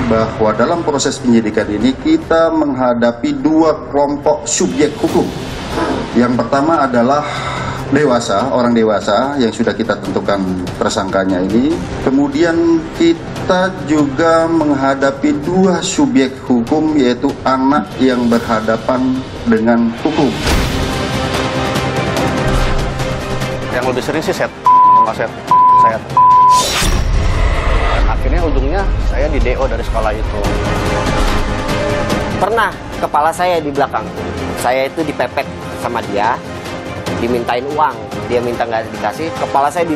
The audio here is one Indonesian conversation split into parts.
Bahwa dalam proses penyidikan ini kita menghadapi dua kelompok subjek hukum. Yang pertama adalah dewasa, orang dewasa yang sudah kita tentukan tersangkanya ini. Kemudian kita juga menghadapi dua subjek hukum, yaitu anak yang berhadapan dengan hukum. Yang lebih sering sih saya. Akhirnya ujungnya saya di DO dari sekolah itu. Pernah kepala saya di belakang, saya itu dipepet sama dia, dimintain uang, dia minta nggak dikasih, kepala saya di.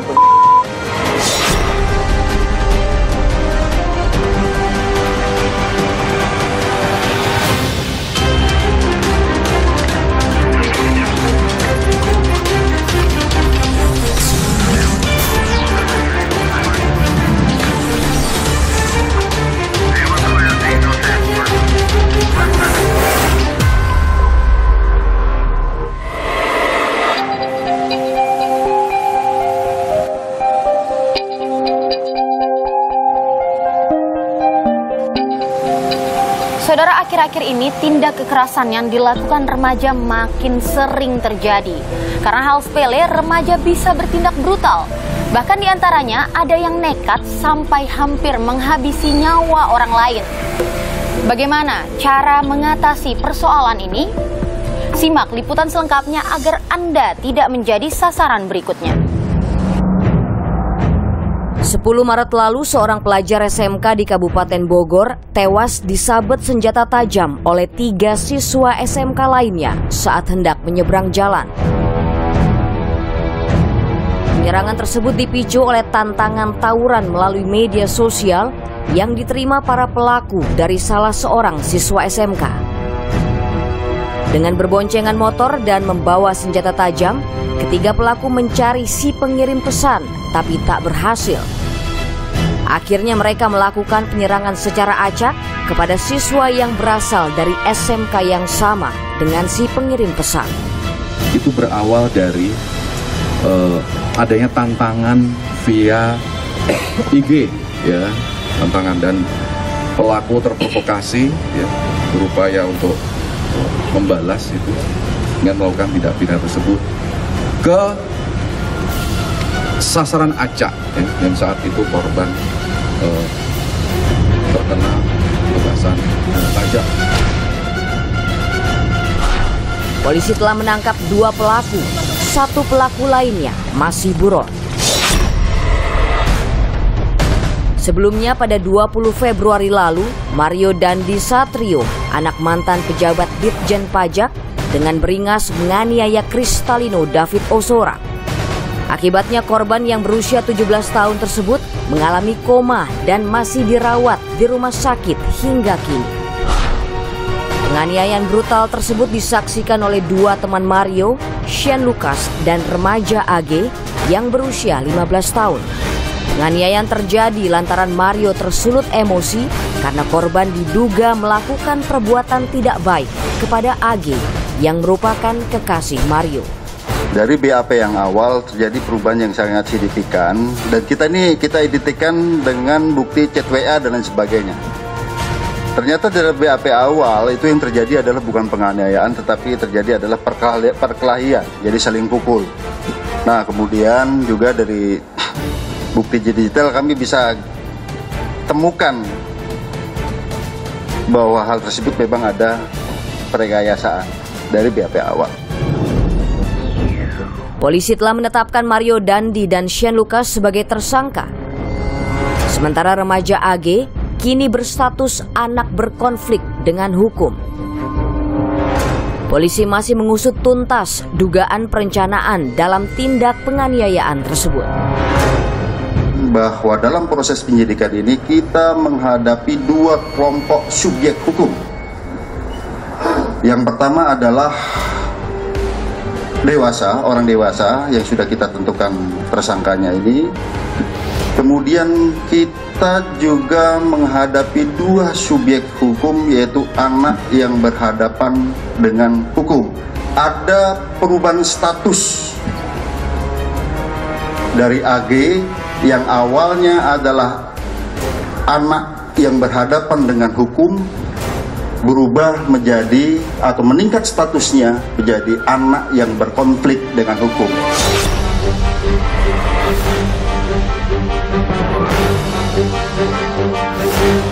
Saudara, akhir-akhir ini tindak kekerasan yang dilakukan remaja makin sering terjadi. Karena hal sepele, remaja bisa bertindak brutal. Bahkan diantaranya ada yang nekat sampai hampir menghabisi nyawa orang lain. Bagaimana cara mengatasi persoalan ini? Simak liputan selengkapnya agar Anda tidak menjadi sasaran berikutnya. 10 Maret lalu, seorang pelajar SMK di Kabupaten Bogor tewas disabet senjata tajam oleh 3 siswa SMK lainnya saat hendak menyeberang jalan. Penyerangan tersebut dipicu oleh tantangan tawuran melalui media sosial yang diterima para pelaku dari salah seorang siswa SMK. Dengan berboncengan motor dan membawa senjata tajam, ketiga pelaku mencari si pengirim pesan, tapi tak berhasil. Akhirnya mereka melakukan penyerangan secara acak kepada siswa yang berasal dari SMK yang sama dengan si pengirim pesan. Itu berawal dari adanya tantangan via IG, ya, tantangan, dan pelaku terprovokasi, ya, berupaya untuk membalas itu dengan melakukan tindak pidana tersebut ke sasaran acak, ya, yang saat itu korban terkena belasan tajam. Polisi telah menangkap 2 pelaku, 1 pelaku lainnya masih buron. Sebelumnya pada 20 Februari lalu, Mario Dandi Satrio, anak mantan pejabat Ditjen Pajak, dengan beringas menganiaya Kristalino David Ozora. Akibatnya korban yang berusia 17 tahun tersebut mengalami koma dan masih dirawat di rumah sakit hingga kini. Penganiayaan brutal tersebut disaksikan oleh 2 teman Mario, Shane Lucas dan remaja AG yang berusia 15 tahun. Penganiayaan terjadi lantaran Mario tersulut emosi karena korban diduga melakukan perbuatan tidak baik kepada AG yang merupakan kekasih Mario. Dari BAP yang awal terjadi perubahan yang sangat signifikan, dan kita identikan dengan bukti chat WA dan lain sebagainya. Ternyata dari BAP awal itu yang terjadi adalah bukan penganiayaan, tetapi terjadi adalah perkelahian, jadi saling pukul. Nah, kemudian juga dari bukti digital kami bisa temukan bahwa hal tersebut memang ada perekayasaan dari BAP awal. Polisi telah menetapkan Mario Dandi dan Shane Lucas sebagai tersangka. Sementara remaja AG kini berstatus anak berkonflik dengan hukum. Polisi masih mengusut tuntas dugaan perencanaan dalam tindak penganiayaan tersebut. Bahwa dalam proses penyidikan ini kita menghadapi 2 kelompok subjek hukum. Yang pertama adalah dewasa, orang dewasa yang sudah kita tentukan tersangkanya ini. Kemudian kita juga menghadapi 2 subjek hukum, yaitu anak yang berhadapan dengan hukum. ada perubahan status dari AG yang awalnya adalah anak yang berhadapan dengan hukum, berubah menjadi atau meningkat statusnya menjadi anak yang berkonflik dengan hukum.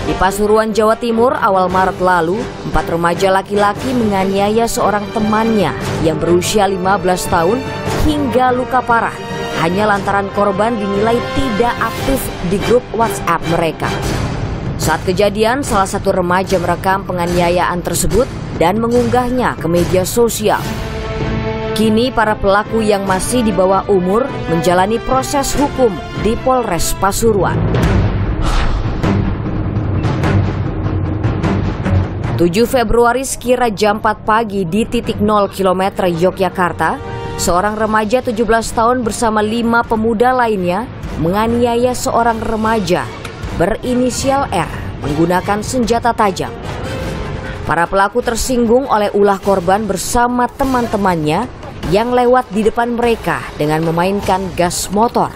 Di Pasuruan, Jawa Timur, awal Maret lalu, 4 remaja laki-laki menganiaya seorang temannya yang berusia 15 tahun hingga luka parah hanya lantaran korban dinilai tidak aktif di grup WhatsApp mereka. Saat kejadian, salah satu remaja merekam penganiayaan tersebut dan mengunggahnya ke media sosial. Kini para pelaku yang masih di bawah umur menjalani proses hukum di Polres Pasuruan. 7 Februari sekira jam 4 pagi di titik 0 km Yogyakarta, seorang remaja 17 tahun bersama 5 pemuda lainnya menganiaya seorang remaja berinisial R menggunakan senjata tajam. Para pelaku tersinggung oleh ulah korban bersama teman-temannya yang lewat di depan mereka dengan memainkan gas motor.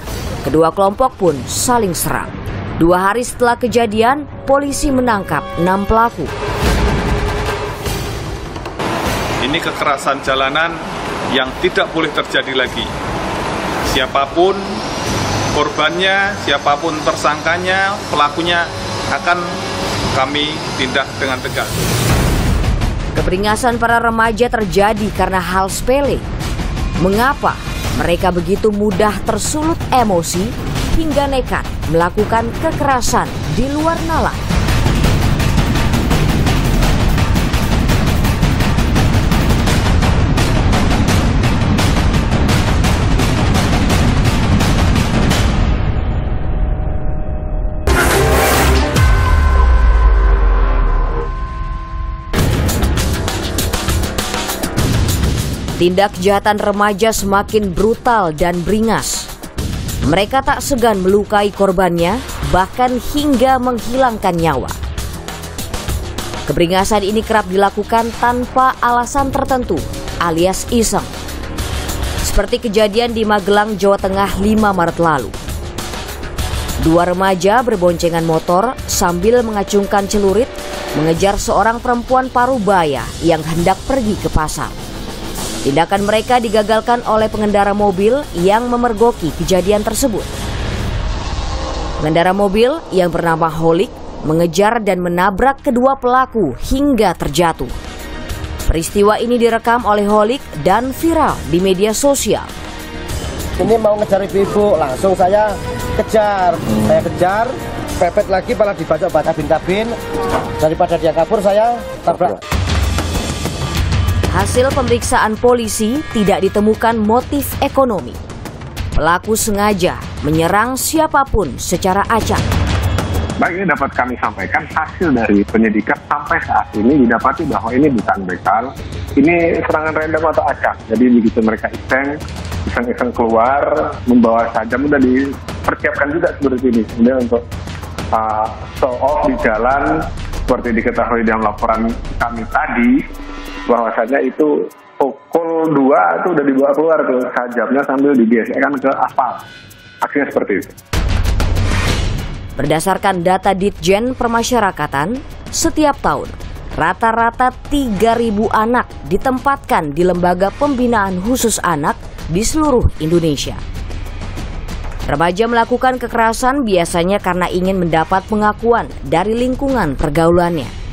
Kedua kelompok pun saling serang. 2 hari setelah kejadian, polisi menangkap 6 pelaku. Ini kekerasan jalanan yang tidak boleh terjadi lagi. Siapapun korbannya, siapapun tersangkanya, pelakunya akan kami tindak dengan tegas. Keberingasan para remaja terjadi karena hal sepele. Mengapa mereka begitu mudah tersulut emosi hingga nekat melakukan kekerasan di luar nalar? Tindak kejahatan remaja semakin brutal dan beringas. Mereka tak segan melukai korbannya, bahkan hingga menghilangkan nyawa. Keberingasan ini kerap dilakukan tanpa alasan tertentu, alias iseng. Seperti kejadian di Magelang, Jawa Tengah 5 Maret lalu. 2 remaja berboncengan motor sambil mengacungkan celurit mengejar seorang perempuan parubaya yang hendak pergi ke pasar. Tindakan mereka digagalkan oleh pengendara mobil yang memergoki kejadian tersebut. Pengendara mobil yang bernama Holik mengejar dan menabrak kedua pelaku hingga terjatuh. Peristiwa ini direkam oleh Holik dan viral di media sosial. Ini mau ngejar ibu-ibu, langsung saya kejar. Saya kejar, pepet lagi malah dibacok-bacok kabin-kabin. Daripada dia kabur, saya tabrak. Hasil pemeriksaan polisi tidak ditemukan motif ekonomi. Pelaku sengaja menyerang siapapun secara acak. Baik, ini dapat kami sampaikan hasil dari penyidikan sampai saat ini didapati bahwa ini bukan begal, ini serangan random atau acak. Jadi begitu mereka iseng keluar, membawa sajam, sudah dipersiapkan juga seperti ini. Kemudian untuk show off di jalan, seperti diketahui dalam laporan kami tadi, bahwasanya itu pukul 2 itu udah dibawa keluar tuh sajamnya sambil digesekkan ke aspal. Aksinya seperti itu. Berdasarkan data Ditjen Permasyarakatan, setiap tahun rata-rata 3.000 anak ditempatkan di lembaga pembinaan khusus anak di seluruh Indonesia. Remaja melakukan kekerasan biasanya karena ingin mendapat pengakuan dari lingkungan pergaulannya.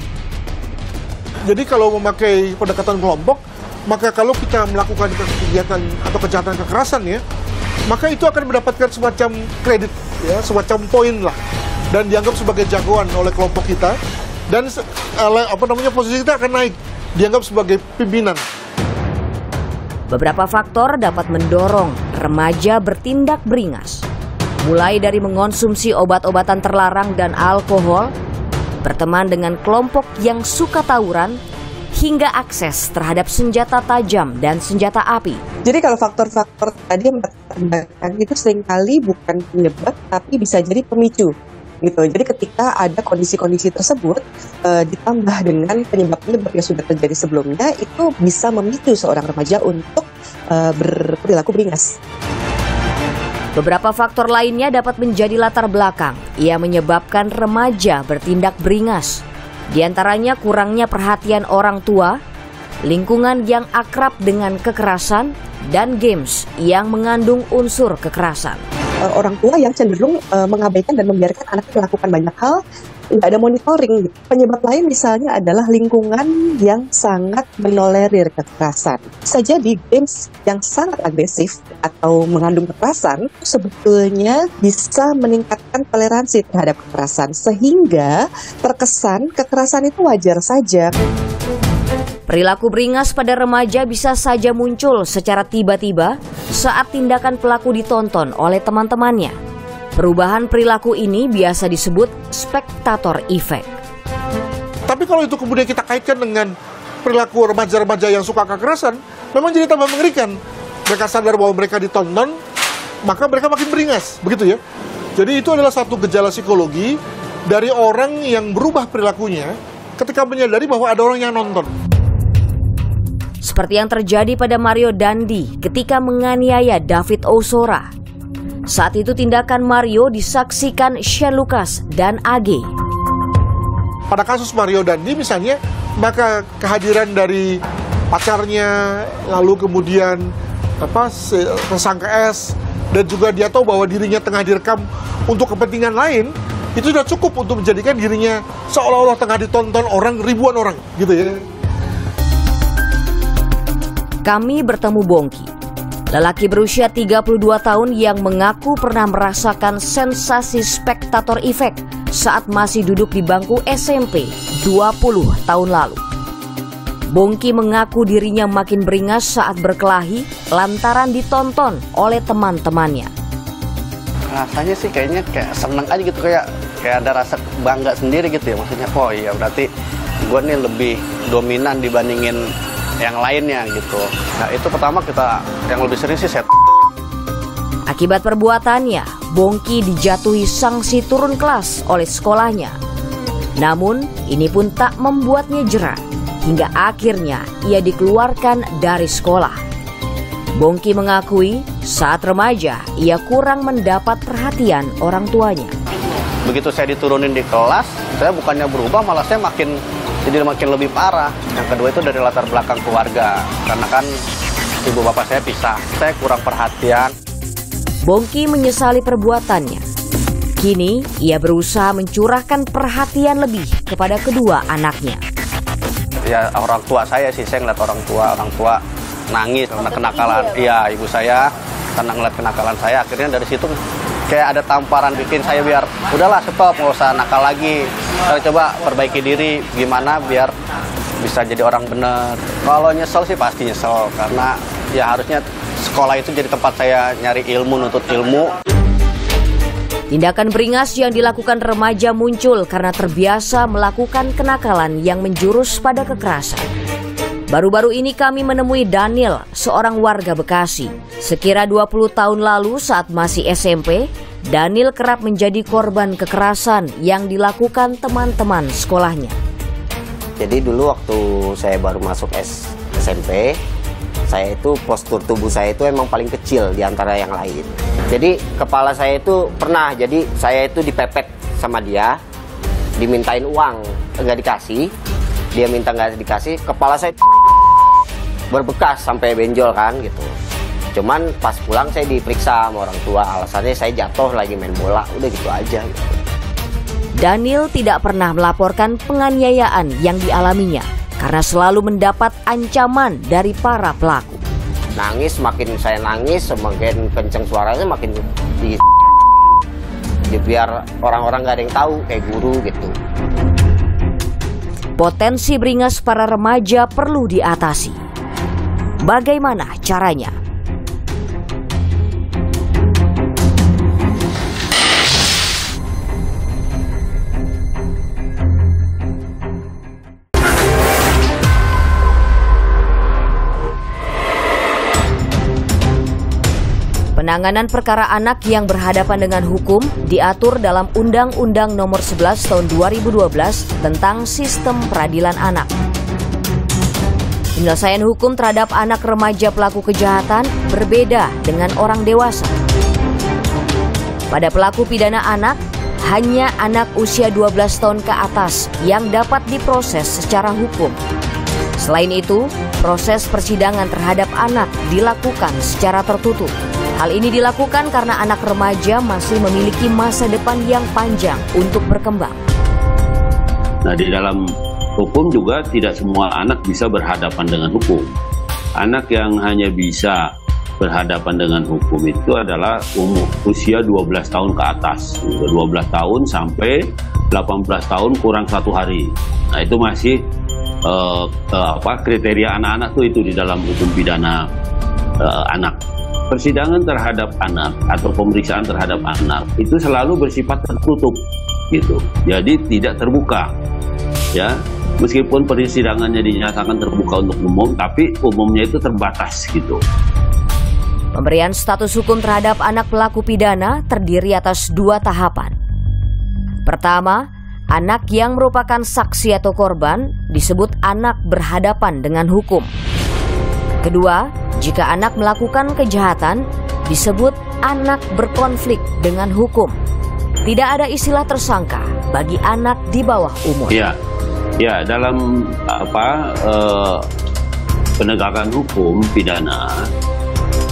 Jadi kalau memakai pendekatan kelompok, maka kalau kita melakukan kegiatan atau kejahatan kekerasan ya, maka itu akan mendapatkan semacam kredit, ya, semacam poin lah, dan dianggap sebagai jagoan oleh kelompok kita, dan posisi kita akan naik, dianggap sebagai pimpinan. Beberapa faktor dapat mendorong remaja bertindak beringas, mulai dari mengonsumsi obat-obatan terlarang dan alkohol, berteman dengan kelompok yang suka tawuran, hingga akses terhadap senjata tajam dan senjata api. Jadi kalau faktor-faktor tadi yang itu seringkali bukan penyebab, tapi bisa jadi pemicu. gitu. Jadi ketika ada kondisi-kondisi tersebut ditambah dengan penyebab-penyebab yang sudah terjadi sebelumnya, itu bisa memicu seorang remaja untuk berperilaku beringas. Beberapa faktor lainnya dapat menjadi latar belakang yang menyebabkan remaja bertindak beringas. Di antaranya kurangnya perhatian orang tua, lingkungan yang akrab dengan kekerasan, dan games yang mengandung unsur kekerasan. Orang tua yang cenderung mengabaikan dan membiarkan anaknya melakukan banyak hal, nggak ada monitoring. Penyebab lain misalnya adalah lingkungan yang sangat menolerir kekerasan. Bisa jadi games yang sangat agresif atau mengandung kekerasan sebetulnya bisa meningkatkan toleransi terhadap kekerasan, sehingga terkesan kekerasan itu wajar saja. Perilaku beringas pada remaja bisa saja muncul secara tiba-tiba saat tindakan pelaku ditonton oleh teman-temannya. Perubahan perilaku ini biasa disebut spectator effect. Tapi kalau itu kemudian kita kaitkan dengan perilaku remaja-remaja yang suka kekerasan, memang jadi tambah mengerikan. Mereka sadar bahwa mereka ditonton, maka mereka makin beringas, begitu ya. Jadi itu adalah satu gejala psikologi dari orang yang berubah perilakunya ketika menyadari bahwa ada orang yang nonton. Seperti yang terjadi pada Mario Dandi ketika menganiaya David Ozora. Saat itu tindakan Mario disaksikan Shane Lucas dan AG. Pada kasus Mario Dandi misalnya, maka kehadiran dari pacarnya, lalu kemudian tersangka S, dan juga dia tahu bahwa dirinya tengah direkam untuk kepentingan lain, itu sudah cukup untuk menjadikan dirinya seolah-olah tengah ditonton ribuan orang, gitu ya. Kami bertemu Bongki, lelaki berusia 32 tahun yang mengaku pernah merasakan sensasi spectator effect saat masih duduk di bangku SMP 20 tahun lalu. Bongki mengaku dirinya makin beringas saat berkelahi lantaran ditonton oleh teman-temannya. Rasanya sih kayaknya kayak seneng aja gitu, kayak ada rasa bangga sendiri gitu ya. Maksudnya, oh iya berarti gue nih lebih dominan dibandingin yang lainnya gitu. Nah itu pertama kita yang lebih sering sih set. Akibat perbuatannya, Bongki dijatuhi sanksi turun kelas oleh sekolahnya. Namun ini pun tak membuatnya jera, hingga akhirnya ia dikeluarkan dari sekolah. Bongki mengakui saat remaja ia kurang mendapat perhatian orang tuanya. Begitu saya diturunin di kelas, saya bukannya berubah, malah saya makin lebih parah. Yang kedua itu dari latar belakang keluarga, karena kan ibu bapak saya pisah, saya kurang perhatian. Bongki menyesali perbuatannya. Kini ia berusaha mencurahkan perhatian lebih kepada kedua anaknya. Ya orang tua saya sih, saya ngeliat orang tua nangis karena kenakalan. Iya ibu saya karena ngeliat kenakalan saya, akhirnya dari situ kayak ada tamparan bikin saya biar udahlah stop, nggak usah nakal lagi. Saya coba perbaiki diri gimana biar bisa jadi orang benar. Kalau nyesel sih pasti nyesel, karena ya harusnya sekolah itu jadi tempat saya nyari ilmu, nuntut ilmu. Tindakan beringas yang dilakukan remaja muncul karena terbiasa melakukan kenakalan yang menjurus pada kekerasan. Baru-baru ini kami menemui Daniel, seorang warga Bekasi. Sekira 20 tahun lalu saat masih SMP, Daniel kerap menjadi korban kekerasan yang dilakukan teman-teman sekolahnya. Jadi dulu waktu saya baru masuk SMP, saya itu postur tubuh saya itu emang paling kecil di antara yang lain. Jadi kepala saya itu pernah, jadi saya itu dipepet sama dia, dimintain uang, nggak dikasih. Dia minta nggak dikasih, kepala saya berbekas sampai benjol kan gitu. Cuman pas pulang saya diperiksa sama orang tua, alasannya saya jatuh lagi main bola, udah gitu aja gitu. Daniel tidak pernah melaporkan penganiayaan yang dialaminya karena selalu mendapat ancaman dari para pelaku. Nangis, makin saya nangis, semakin kenceng suaranya, makin biar orang-orang nggak ada yang tahu, kayak guru gitu. Potensi beringas para remaja perlu diatasi. Bagaimana caranya? Penanganan perkara anak yang berhadapan dengan hukum diatur dalam Undang-Undang Nomor 11 Tahun 2012 tentang Sistem Peradilan Anak. Penyelesaian hukum terhadap anak remaja pelaku kejahatan berbeda dengan orang dewasa. Pada pelaku pidana anak, hanya anak usia 12 tahun ke atas yang dapat diproses secara hukum. Selain itu, proses persidangan terhadap anak dilakukan secara tertutup. Hal ini dilakukan karena anak remaja masih memiliki masa depan yang panjang untuk berkembang. Nah, di dalam hukum juga tidak semua anak bisa berhadapan dengan hukum. Anak yang hanya bisa berhadapan dengan hukum itu adalah usia 12 tahun ke atas. 12 tahun sampai 18 tahun kurang 1 hari. Nah, itu masih kriteria anak-anak itu di dalam hukum pidana anak. Persidangan terhadap anak atau pemeriksaan terhadap anak itu selalu bersifat tertutup gitu. Jadi tidak terbuka. Ya, meskipun persidangannya dinyatakan terbuka untuk umum, tapi umumnya itu terbatas gitu. Pemberian status hukum terhadap anak pelaku pidana terdiri atas 2 tahapan. Pertama, anak yang merupakan saksi atau korban disebut anak berhadapan dengan hukum. Kedua, jika anak melakukan kejahatan disebut anak berkonflik dengan hukum. Tidak ada istilah tersangka bagi anak di bawah umur. Ya, dalam penegakan hukum pidana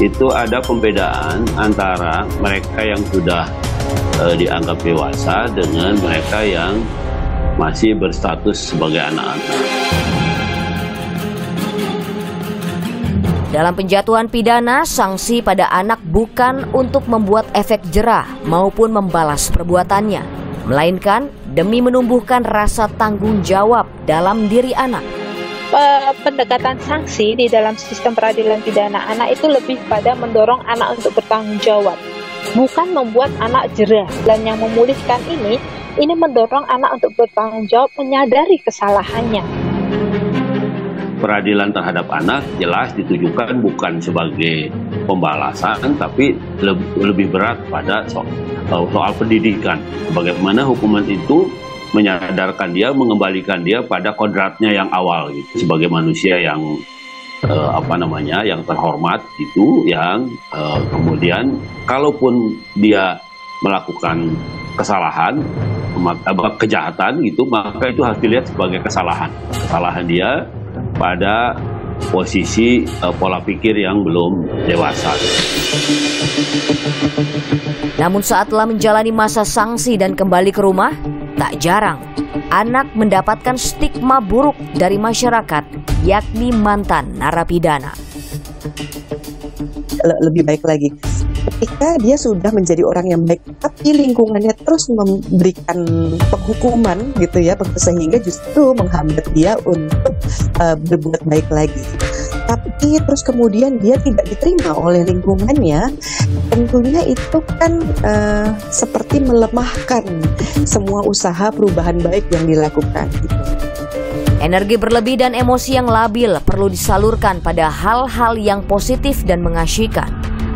itu ada pembedaan antara mereka yang sudah dianggap dewasa dengan mereka yang masih berstatus sebagai anak-anak. Dalam penjatuhan pidana, sanksi pada anak bukan untuk membuat efek jera maupun membalas perbuatannya, melainkan demi menumbuhkan rasa tanggung jawab dalam diri anak. Pendekatan sanksi di dalam sistem peradilan pidana anak itu lebih pada mendorong anak untuk bertanggung jawab, bukan membuat anak jera. Dan yang memulihkan ini mendorong anak untuk bertanggung jawab, menyadari kesalahannya. Peradilan terhadap anak jelas ditujukan bukan sebagai pembalasan, tapi lebih berat pada soal pendidikan. Bagaimana hukuman itu menyadarkan dia, mengembalikan dia pada kodratnya yang awal gitu, sebagai manusia yang yang terhormat itu, yang kemudian kalaupun dia melakukan kesalahan, kejahatan gitu, maka itu harus dilihat sebagai kesalahan dia pada posisi pola pikir yang belum dewasa. Namun saat telah menjalani masa sanksi dan kembali ke rumah, tak jarang anak mendapatkan stigma buruk dari masyarakat, yakni mantan narapidana. Lebih baik lagi, ketika dia sudah menjadi orang yang baik, tapi lingkungannya terus memberikan penghukuman gitu ya, sehingga justru menghambat dia untuk berbuat baik lagi. Tapi terus kemudian dia tidak diterima oleh lingkungannya, tentunya itu kan seperti melemahkan semua usaha perubahan baik yang dilakukan gitu. Energi berlebih dan emosi yang labil perlu disalurkan pada hal-hal yang positif dan mengasyikkan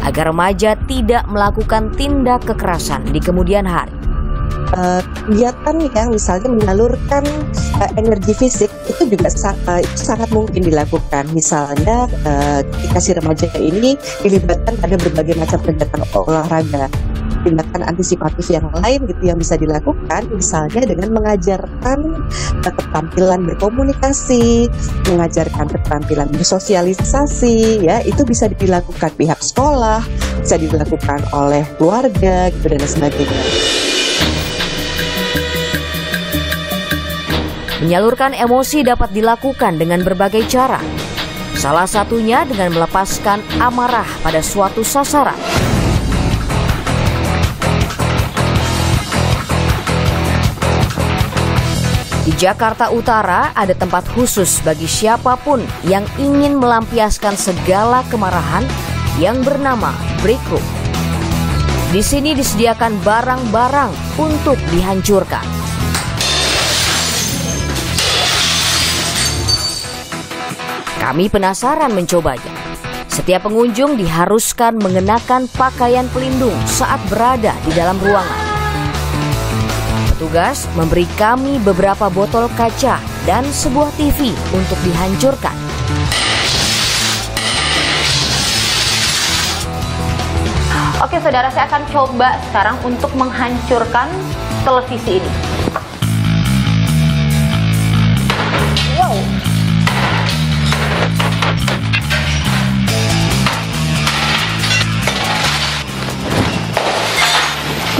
agar remaja tidak melakukan tindak kekerasan di kemudian hari. Kegiatan yang misalnya menyalurkan energi fisik itu juga sangat mungkin dilakukan. Misalnya ketika si remaja ini dilibatkan pada berbagai macam kegiatan olahraga, tindakan antisipatif yang lain gitu yang bisa dilakukan, misalnya dengan mengajarkan keterampilan berkomunikasi, mengajarkan keterampilan bersosialisasi, ya itu bisa dilakukan pihak sekolah, bisa dilakukan oleh keluarga gitu dan sebagainya. Menyalurkan emosi dapat dilakukan dengan berbagai cara. Salah satunya dengan melepaskan amarah pada suatu sasaran. Di Jakarta Utara ada tempat khusus bagi siapapun yang ingin melampiaskan segala kemarahan yang bernama Break Room. Di sini disediakan barang-barang untuk dihancurkan. Kami penasaran mencobanya. Setiap pengunjung diharuskan mengenakan pakaian pelindung saat berada di dalam ruangan. Petugas memberi kami beberapa botol kaca dan sebuah TV untuk dihancurkan. Oke saudara, saya akan coba sekarang untuk menghancurkan televisi ini. Wow.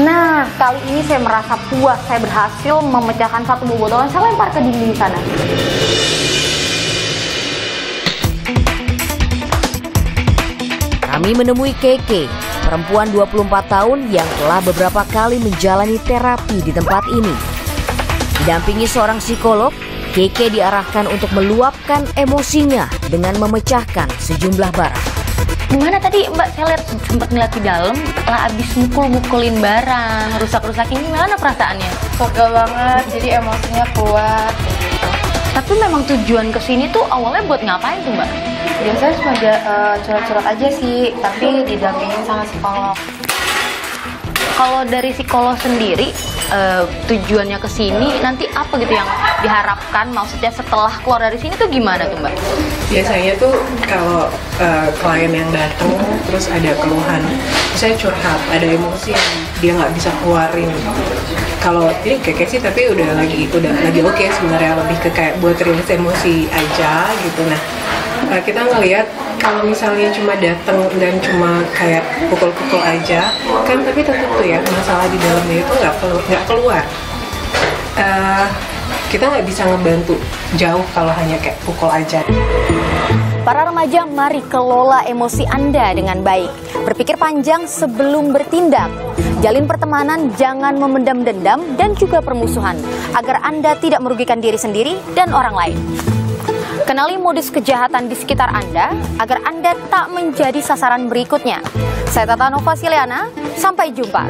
Nah, kali ini saya merasa puas. Saya berhasil memecahkan satu buah botol yang saya lempar ke dinding sana. Kami menemui Keke, perempuan 24 tahun yang telah beberapa kali menjalani terapi di tempat ini. Didampingi seorang psikolog, Keke diarahkan untuk meluapkan emosinya dengan memecahkan sejumlah barang. Gimana tadi Mbak, saya lihat sempat ngeliat di dalam setelah abis mukul-mukulin barang, rusak-rusakin, gimana perasaannya? Pegel banget, jadi emosinya kuat. Tapi memang tujuan kesini tuh awalnya buat ngapain tuh Mbak? Biasanya cuma curhat-curhat aja sih, tapi didampingin sama psikolog. Kalau dari psikolog sendiri, tujuannya ke sini nanti apa gitu yang diharapkan? Maksudnya setelah keluar dari sini tuh gimana tuh Mbak? Biasanya tuh kalau klien yang datang terus ada keluhan, misalnya curhat, ada emosi yang dia nggak bisa keluarin. Kalau ini kayak sih tapi udah lagi oke sebenarnya, lebih ke kayak buat rilis emosi aja gitu. Nah kita ngelihat kalau misalnya cuma datang dan cuma kayak pukul-pukul aja kan, tapi tetap tuh ya masalah di dalamnya itu nggak keluar. Kita nggak bisa ngebantu jauh kalau hanya kayak pukul aja. Para remaja, mari kelola emosi Anda dengan baik. Berpikir panjang sebelum bertindak. Jalin pertemanan, jangan memendam dendam dan juga permusuhan, agar Anda tidak merugikan diri sendiri dan orang lain. Kenali modus kejahatan di sekitar Anda, agar Anda tak menjadi sasaran berikutnya. Saya Tata Nova Siliana, sampai jumpa.